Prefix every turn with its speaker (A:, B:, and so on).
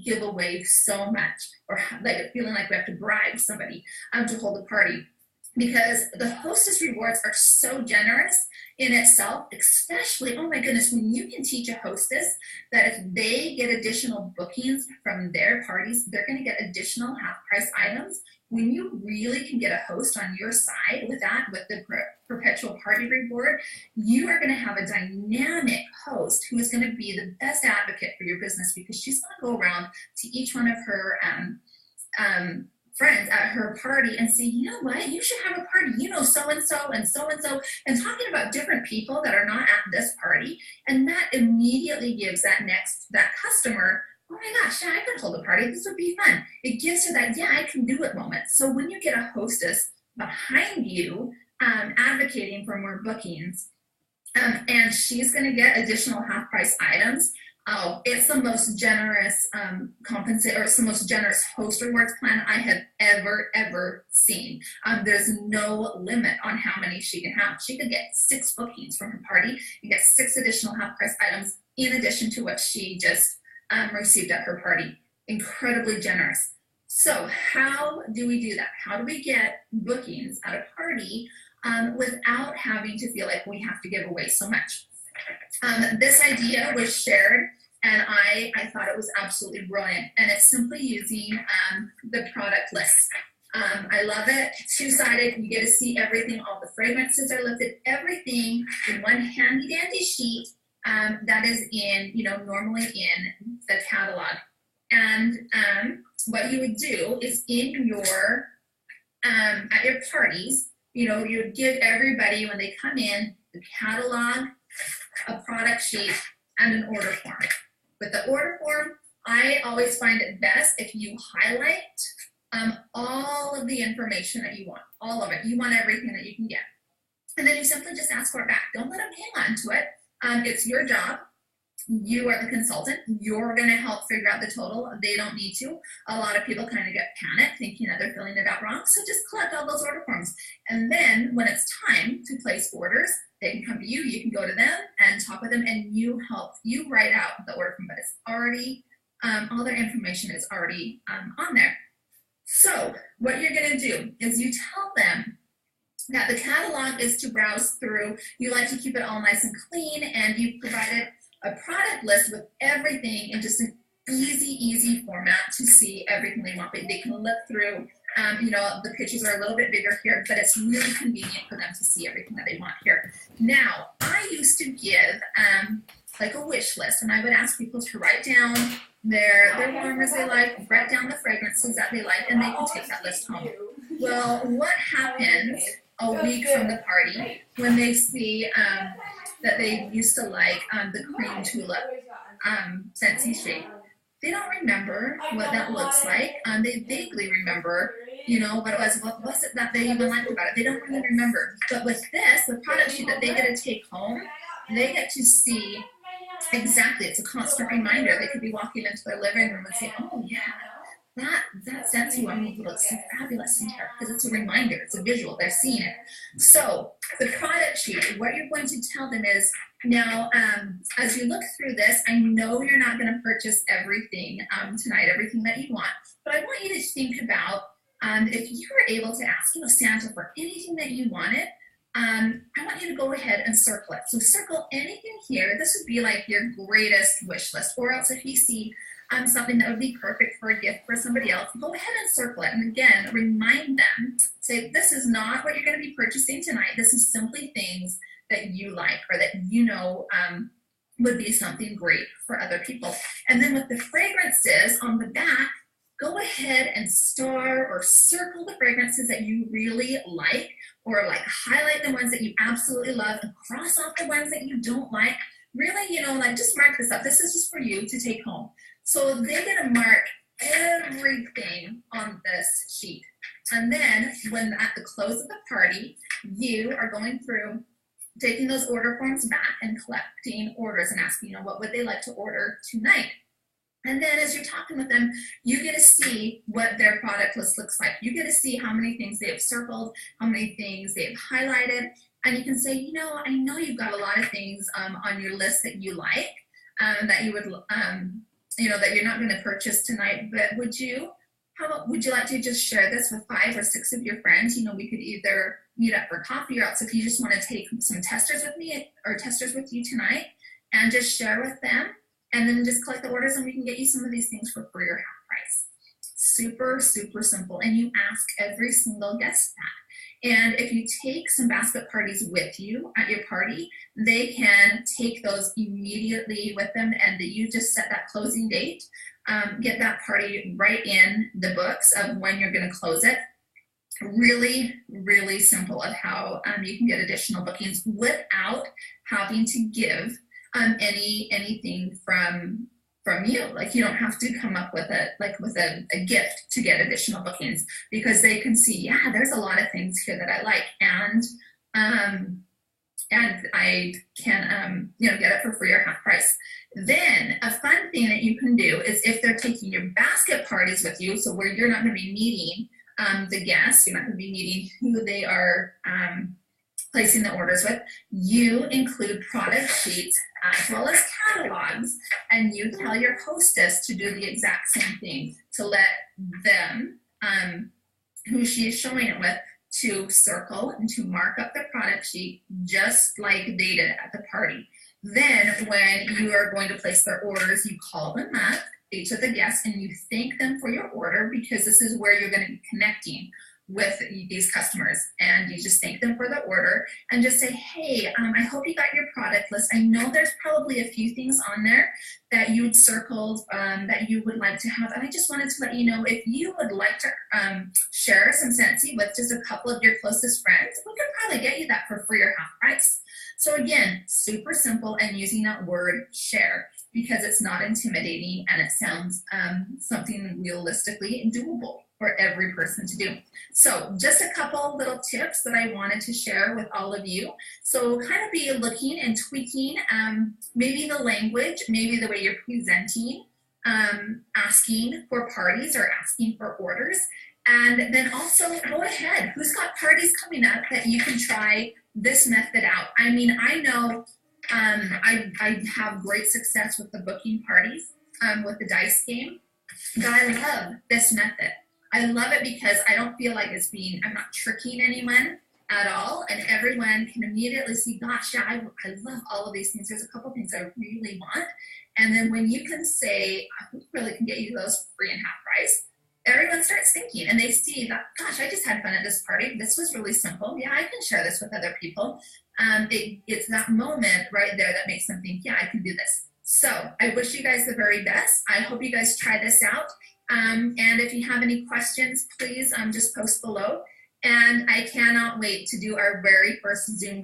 A: give away so much, or like feeling like we have to bribe somebody to hold a party, because the hostess rewards are so generous in itself, especially, oh my goodness, when you can teach a hostess that if they get additional bookings from their parties, they're going to get additional half price items. When you really can get a host on your side with that, with the perpetual party reward, you are going to have a dynamic host who is going to be the best advocate for your business, because she's going to go around to each one of her friends at her party and say, you know what, you should have a party, you know, so and so and so and so, and talking about different people that are not at this party. And that immediately gives that customer, oh my gosh, yeah, I could hold a party, this would be fun. It gives her that, yeah, I can do it moment. So when you get a hostess behind you advocating for more bookings, and she's going to get additional half price items, oh, it's the most generous it's the most generous host rewards plan I have ever seen. There's no limit on how many she can have. She could get 6 bookings from her party and get 6 additional half price items in addition to what she just received at her party. Incredibly generous. So how do we do that? How do we get bookings at a party without having to feel like we have to give away so much? This idea was shared, and I thought it was absolutely brilliant, and it's simply using the product list. I love it. 2-sided, you get to see everything, all the fragrances are listed, everything in one handy dandy sheet that is in, normally in the catalog. And what you would do is in your, at your parties, you would give everybody, when they come in, the catalog, a product sheet, and an order form. With the order form, I always find it best if you highlight all of the information that you want, all of it. You want everything that you can get. And then you simply just ask for it back. Don't let them hang on to it. It's your job. You are the consultant. You're going to help figure out the total. They don't need to. A lot of people kind of get panicked thinking that they're filling it out wrong. So just collect all those order forms. And then when it's time to place orders, they can come to you. You can go to them and talk with them, and you write out the order form. But it's already, all their information is already on there. So what you're going to do is you tell them that the catalog is to browse through. You like to keep it all nice and clean, and you provided a product list with everything in just an easy format to see everything they want. But they can look through, the pictures are a little bit bigger here, but it's really convenient for them to see everything that they want here. Now, I used to give like a wish list, and I would ask people to write down their warmers they like, write down the fragrances that they like, and they can take that list home. Well, what happens a week from the party when they see that they used to like the cream tulip Scentsy shade? They don't remember what that looks like. They vaguely remember, what it was. What was it that they even liked about it? They don't really remember. But with this, the product sheet that they get to take home, they get to see exactly. It's a constant reminder. They could be walking into their living room and say, oh, yeah, that Scentsy one looks so fabulous in here, because it's a reminder. It's a visual. They're seeing it. So the product sheet, what you're going to tell them is, now, as you look through this, I know you're not going to purchase everything tonight, everything that you want, but I want you to think about if you were able to ask, Santa for anything that you wanted, I want you to go ahead and circle it. So circle anything here. This would be like your greatest wish list. Or else if you see something that would be perfect for a gift for somebody else, go ahead and circle it. And again, remind them, say, this is not what you're going to be purchasing tonight. This is simply things that you like, or that would be something great for other people. And then with the fragrances on the back, go ahead and star or circle the fragrances that you really like, or like highlight the ones that you absolutely love and cross off the ones that you don't like. Really, just mark this up. This is just for you to take home. So they get to mark everything on this sheet. And then when at the close of the party, you are going through, taking those order forms back and collecting orders and asking, what would they like to order tonight? And then as you're talking with them, you get to see what their product list looks like. You get to see how many things they have circled, how many things they have highlighted. And you can say, I know you've got a lot of things on your list that you like, that you would that you're not going to purchase tonight, but would you like to just share this with 5 or 6 of your friends? We could either meet up for coffee, or else if you just want to take some testers with me or testers with you tonight and just share with them, and then just collect the orders, and we can get you some of these things for free or half price. Super, super simple. And you ask every single guest that. And if you take some basket parties with you at your party, they can take those immediately with them, and you just set that closing date. Get that party right in the books of when you're going to close it. Really, really simple of how you can get additional bookings without having to give anything from you. Like, you don't have to come up with a gift to get additional bookings, because they can see, yeah, there's a lot of things here that I like, and I can get it for free or half price. Then a fun thing that you can do is, if they're taking your basket parties with you, so where you're not going to be meeting the guests, you're not going to be meeting who they are placing the orders with, you include product sheets as well as catalogs, and you tell your hostess to do the exact same thing, to let them, who she is showing it with, to circle and to mark up the product sheet just like they did at the party. Then when you are going to place their orders, you call them up, each of the guests, and you thank them for your order, because this is where you're going to be connecting with these customers, and you just thank them for the order and just say, hey, I hope you got your product list. I know there's probably a few things on there that you had circled that you would like to have, and I just wanted to let you know, if you would like to share some Scentsy with just a couple of your closest friends, we could probably get you that for free or half price. So again, super simple, and using that word share, because it's not intimidating, and it sounds something realistically doable for every person to do. So just a couple little tips that I wanted to share with all of you. So kind of be looking and tweaking maybe the language, maybe the way you're presenting, asking for parties or asking for orders. And then also go ahead, who's got parties coming up that you can try this method out? I mean, I know I have great success with the booking parties with the dice game, but I love this method. I love it because I don't feel like I'm not tricking anyone at all, and everyone can immediately see, gosh, yeah, I love all of these things. There's a couple things I really want. And then when you can say, we really can get you those free and half price, everyone starts thinking, and they see that, gosh, I just had fun at this party. This was really simple. Yeah, I can share this with other people. It's that moment right there that makes them think, yeah, I can do this. So I wish you guys the very best. I hope you guys try this out. And if you have any questions, please just post below. And I cannot wait to do our very first Zoom